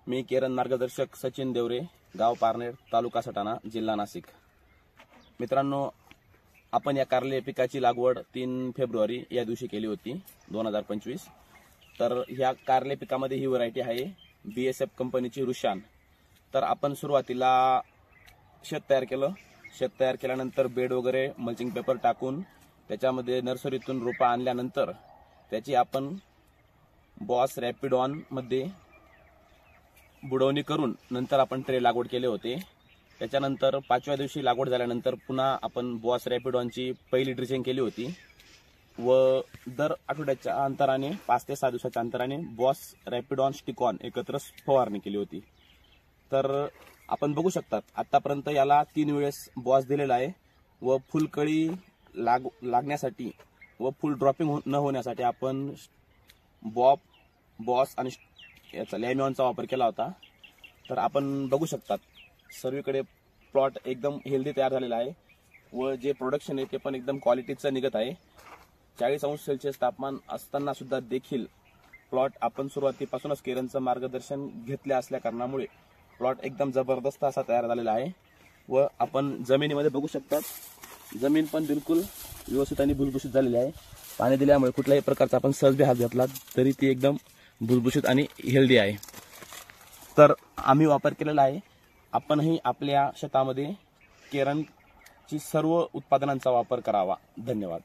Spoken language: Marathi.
मी केरन मार्गदर्शक सचिन देवरे, गाव पारनेर, तालुका सटाणा, जिल्हा नाशिक। मित्रांनो, आपण या कारले पिकाची लागवड 3 फेब्रुवारी या दिवशी केली होती 2025। तर ह्या कारले पिकामध्ये ही व्हरायटी आहे BSF कंपनीची रुशान। तर आपण सुरुवातीला शेत तयार केलं। शेत तयार केल्यानंतर बेड वगैरे मल्चिंग पेपर टाकून त्याच्यामध्ये नर्सरीतून रोपं आणल्यानंतर त्याची आपण बॉस रॅपिडॉन मध्ये बुडवणी करून नंतर आपण ट्रे लागवड केले होते। त्याच्यानंतर 5व्या दिवशी लागवड झाल्यानंतर पुन्हा आपण बॉस रॅपिडॉनची पहिली ड्रिचिंग केली होती व दर आठवड्याच्या अंतराने 5 ते 6 दिवसाच्या अंतराने बॉस रॅपिडॉन स्टिकॉन एकत्र फवारणी केली होती। तर आपण बघू शकतात आतापर्यंत याला 3 वेळेस बॉस दिलेला आहे व फुलकळी लागण्यासाठी व फुल ड्रॉपिंग न होण्यासाठी आपण बॉस आणि याचा लॅमिऑनचा वापर केला होता। तर आपण बघू शकतात सर्वीकडे प्लॉट एकदम हेल्दी तयार झालेला आहे व जे प्रोडक्शन आहे ते पण एकदम क्वालिटीचं निघत आहे। 40°C तापमान असताना सुद्धा देखील प्लॉट आपण सुरुवातीपासूनच केरनचं मार्गदर्शन घेतले असल्या कारणामुळे प्लॉट एकदम जबरदस्त असा तयार झालेला आहे व आपण जमिनीमध्ये बघू शकतात जमीन पण बिलकुल व्यवस्थित आणि भुसभुशीत झालेली आहे। पाणी दिल्यामुळे कुठल्याही प्रकारचा आपण सहज हात घेतला तरी ती एकदम भुसभुशीत आणि हेल्दी आहे। तर आम्ही वापर केलेला आहे। आपणही आपल्या शेतामध्ये केरनची सर्व उत्पादनांचा वापर करावा। धन्यवाद।